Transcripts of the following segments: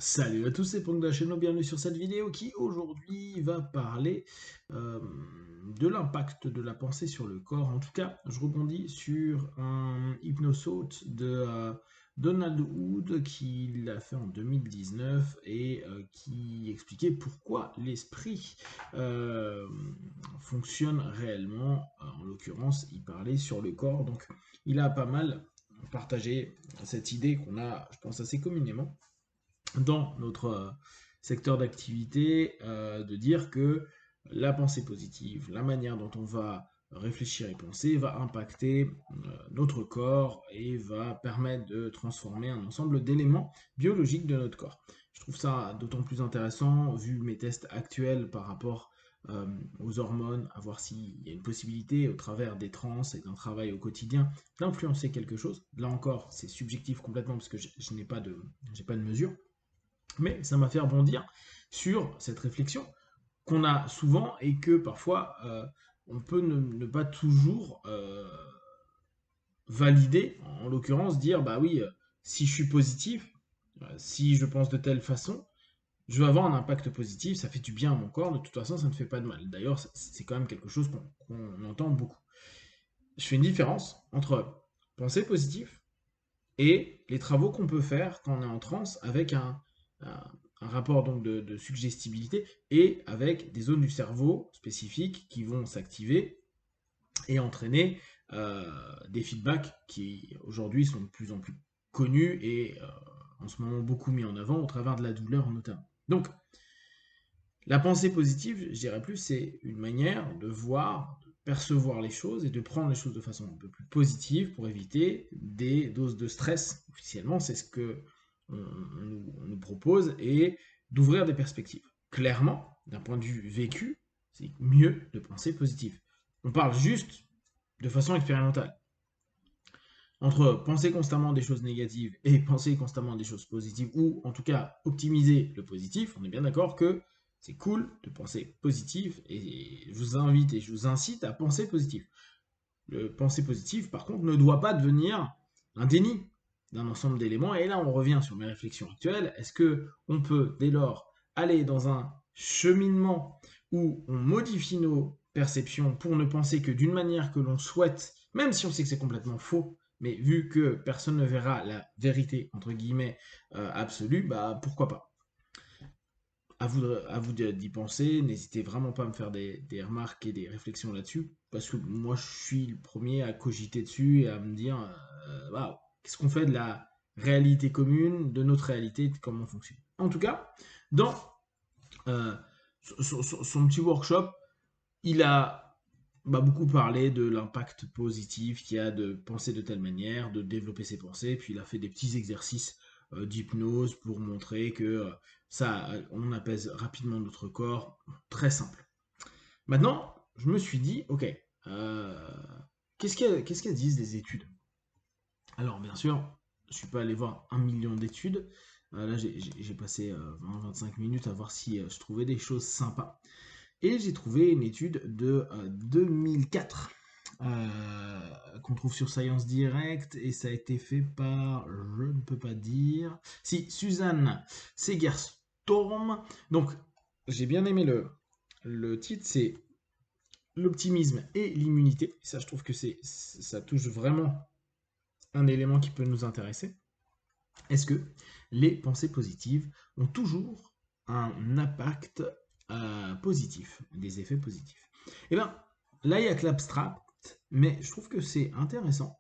Salut à tous, c'est Pong de la chaîne, bienvenue sur cette vidéo qui aujourd'hui va parler de l'impact de la pensée sur le corps. En tout cas, je rebondis sur un hypnosaute de Donald Wood qui l'a fait en 2019 et qui expliquait pourquoi l'esprit euh, fonctionne réellement. En l'occurrence, il parlait sur le corps, donc il a pas mal partagé cette idée qu'on a, je pense, assez communément dans notre secteur d'activité, de dire que la pensée positive, la manière dont on va réfléchir et penser va impacter notre corps et va permettre de transformer un ensemble d'éléments biologiques de notre corps. Je trouve ça d'autant plus intéressant vu mes tests actuels par rapport aux hormones, à voir s'il y a une possibilité au travers des trans et d'un travail au quotidien d'influencer quelque chose. Là encore, c'est subjectif complètement parce que je n'ai pas de mesure. Mais ça m'a fait rebondir sur cette réflexion qu'on a souvent et que parfois on peut ne pas toujours valider, en l'occurrence dire bah oui, si je suis positif, si je pense de telle façon, je vais avoir un impact positif, ça fait du bien à mon corps, de toute façon ça ne fait pas de mal. D'ailleurs, c'est quand même quelque chose qu'on entend beaucoup. Je fais une différence entre penser positif et les travaux qu'on peut faire quand on est en transe avec un rapport donc de suggestibilité et avec des zones du cerveau spécifiques qui vont s'activer et entraîner des feedbacks qui aujourd'hui sont de plus en plus connus et en ce moment beaucoup mis en avant au travers de la douleur notamment. Donc la pensée positive, je dirais plus, c'est une manière de voir, de percevoir les choses et de prendre les choses de façon un peu plus positive pour éviter des doses de stress. Officiellement, c'est ce que on nous propose et d'ouvrir des perspectives. Clairement, d'un point de vue vécu, c'est mieux de penser positif. On parle juste de façon expérimentale. Entre penser constamment des choses négatives et penser constamment des choses positives, ou en tout cas optimiser le positif, on est bien d'accord que c'est cool de penser positif, et je vous invite et je vous incite à penser positif. Le penser positif, par contre, ne doit pas devenir un déni d'un ensemble d'éléments, et là on revient sur mes réflexions actuelles. Est-ce que on peut dès lors aller dans un cheminement où on modifie nos perceptions pour ne penser que d'une manière que l'on souhaite, même si on sait que c'est complètement faux, mais vu que personne ne verra la vérité, entre guillemets, absolue, bah pourquoi pas. À vous d'y penser, n'hésitez vraiment pas à me faire des remarques et des réflexions là-dessus, parce que moi je suis le premier à cogiter dessus et à me dire, waouh, qu'est-ce qu'on fait de la réalité commune, de notre réalité, de comment on fonctionne. En tout cas, dans euh, son petit workshop, il a beaucoup parlé de l'impact positif qu'il y a de penser de telle manière, de développer ses pensées, puis il a fait des petits exercices d'hypnose pour montrer que on apaise rapidement notre corps, très simple. Maintenant, je me suis dit, ok, qu'est-ce qu'elles disent les études? Alors, bien sûr, je suis pas allé voir 1 million d'études. Là, j'ai passé 20-25 minutes à voir si je trouvais des choses sympas. Et j'ai trouvé une étude de 2004 qu'on trouve sur Science Direct et ça a été fait par, je ne peux pas dire, si, Suzanne Segerstorm. Donc, j'ai bien aimé le titre, c'est l'optimisme et l'immunité. Ça, je trouve que ça touche vraiment un élément qui peut nous intéresser. Est-ce que les pensées positives ont toujours un impact positif, des effets positifs? Eh bien, là, il y a que l'abstract, mais je trouve que c'est intéressant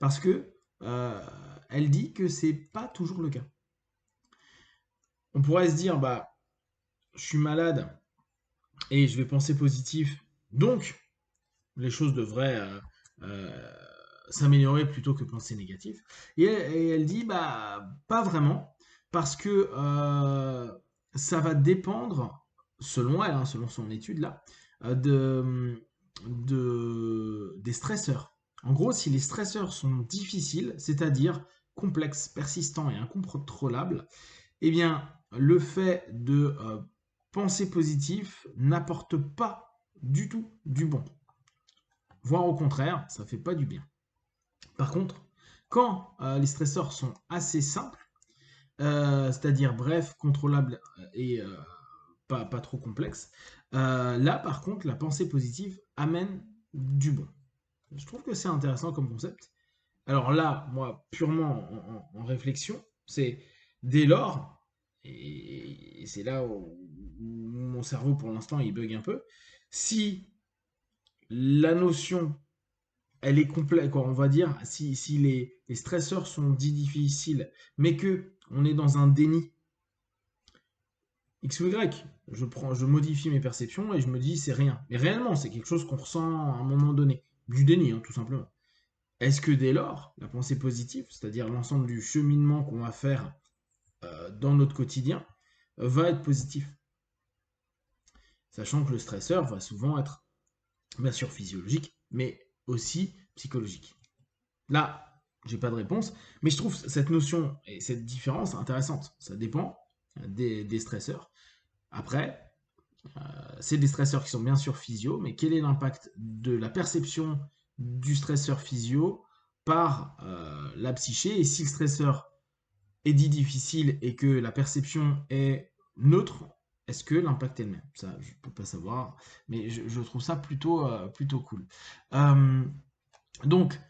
parce que elle dit que c'est pas toujours le cas. On pourrait se dire, bah, je suis malade et je vais penser positif, donc les choses devraient euh, s'améliorer plutôt que penser négatif. Et elle dit, bah, pas vraiment, parce que ça va dépendre, selon elle, hein, selon son étude là, des stresseurs. En gros, si les stresseurs sont difficiles, c'est-à-dire complexes, persistants et incontrôlables, eh bien, le fait de penser positif n'apporte pas du tout du bon. Voire au contraire, ça fait pas du bien. Par contre, quand les stresseurs sont assez simples, c'est-à-dire bref, contrôlable et pas trop complexe. Là, par contre, la pensée positive amène du bon. Je trouve que c'est intéressant comme concept. Alors là, moi, purement en réflexion, c'est dès lors, et c'est là où mon cerveau pour l'instant il bug un peu, si la notion elle est complète, quoi, on va dire, si les stresseurs sont dits difficiles, mais que on est dans un déni X ou Y, je modifie mes perceptions et je me dis c'est rien. Mais réellement, c'est quelque chose qu'on ressent à un moment donné. Du déni, hein, tout simplement. Est-ce que dès lors, la pensée positive, c'est-à-dire l'ensemble du cheminement qu'on va faire dans notre quotidien, va être positif? Sachant que le stresseur va souvent être, bien sûr, physiologique, mais aussi psychologique. Là, j'ai pas de réponse, mais je trouve cette notion et cette différence intéressante. Ça dépend des stresseurs. Après, c'est des stresseurs qui sont bien sûr physio, mais quel est l'impact de la perception du stresseur physio par la psyché? Et si le stresseur est dit difficile et que la perception est neutre, est-ce que l'impact est le même? Ça, je peux pas savoir, mais je trouve ça plutôt cool. Euh, donc,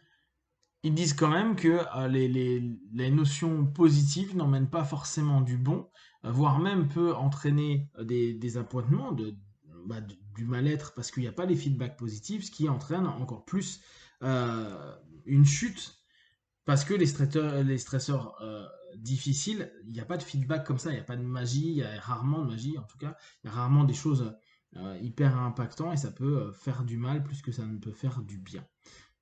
ils disent quand même que les notions positives n'emmènent pas forcément du bon, voire même peut entraîner des appointements, du mal-être, parce qu'il n'y a pas les feedbacks positifs, ce qui entraîne encore plus euh, une chute, parce que les stresseurs difficiles, il n'y a pas de feedback comme ça, il n'y a pas de magie, il y a rarement de magie en tout cas, il y a rarement des choses hyper impactantes et ça peut faire du mal plus que ça ne peut faire du bien.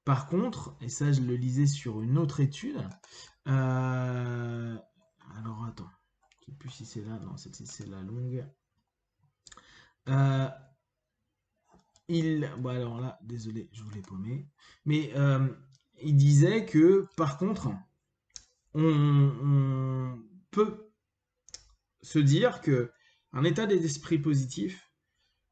Par contre, et ça je le lisais sur une autre étude, euh, alors attends, je sais plus si c'est là, non, c'est la longue. Euh, bon alors là, désolé, je voulais paumer, mais il disait que par contre, on peut se dire que un état d'esprit positif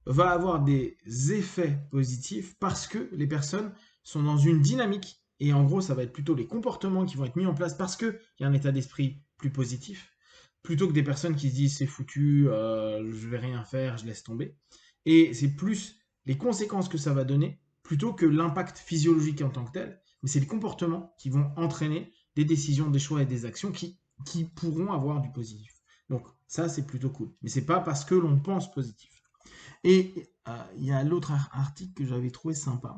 va avoir des effets positifs parce que les personnes sont dans une dynamique et en gros ça va être plutôt les comportements qui vont être mis en place parce qu'il y a un état d'esprit plus positif plutôt que des personnes qui se disent c'est foutu, je vais rien faire, je laisse tomber. Et c'est plus les conséquences que ça va donner plutôt que l'impact physiologique en tant que tel, mais c'est les comportements qui vont entraîner des décisions, des choix et des actions qui pourront avoir du positif. Donc ça c'est plutôt cool. Mais c'est pas parce que l'on pense positif. Et il y a l'autre article que j'avais trouvé sympa.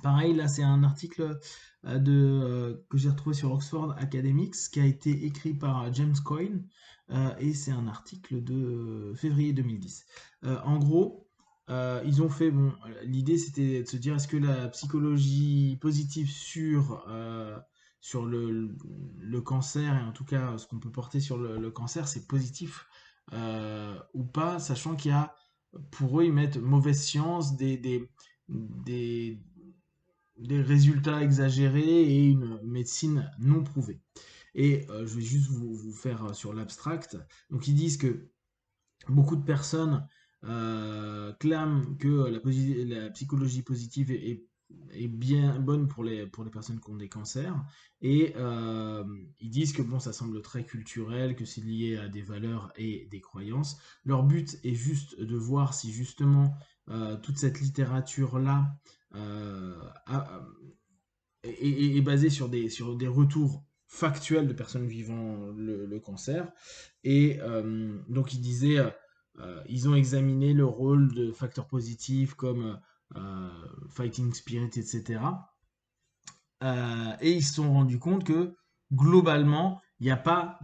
Pareil, là, c'est un article que j'ai retrouvé sur Oxford Academics qui a été écrit par James Coyne et c'est un article de février 2010. En gros, ils ont fait, bon, l'idée c'était de se dire est-ce que la psychologie positive sur le cancer, et en tout cas ce qu'on peut porter sur le cancer, c'est positif ou pas, sachant qu'il y a, pour eux, ils mettent mauvaise science, des, des résultats exagérés et une médecine non prouvée. Et je vais juste vous faire sur l'abstract. Donc ils disent que beaucoup de personnes clament que la psychologie positive est bien bonne pour les personnes qui ont des cancers. Et ils disent que bon, ça semble très culturel, que c'est lié à des valeurs et des croyances. Leur but est juste de voir si justement toute cette littérature-là euh, a- est basée sur des retours factuels de personnes vivant le cancer. Et donc, ils ont examiné le rôle de facteurs positifs comme fighting spirit, etc. Et ils se sont rendus compte que globalement, il n'y a pas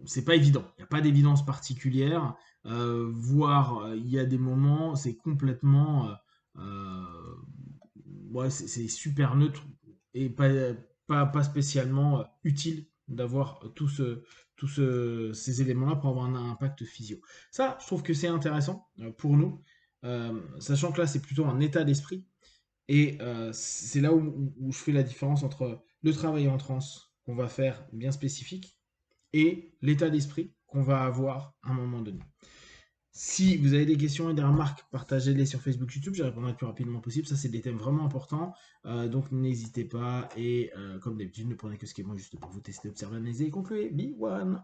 c'est pas évident. Il n'y a pas d'évidence particulière. Voire, il y a des moments, c'est complètement. Ouais, c'est super neutre et pas spécialement utile d'avoir ces éléments-là pour avoir un impact physio. Ça, je trouve que c'est intéressant pour nous, sachant que là, c'est plutôt un état d'esprit. Et c'est là où je fais la différence entre le travail en transe qu'on va faire bien spécifique et l'état d'esprit qu'on va avoir à un moment donné. Si vous avez des questions et des remarques, partagez-les sur Facebook, YouTube, je répondrai le plus rapidement possible. Ça, c'est des thèmes vraiment importants. Donc n'hésitez pas. Et comme d'habitude, ne prenez que ce qui est bon juste pour vous tester, observer, analyser et conclure. Be one!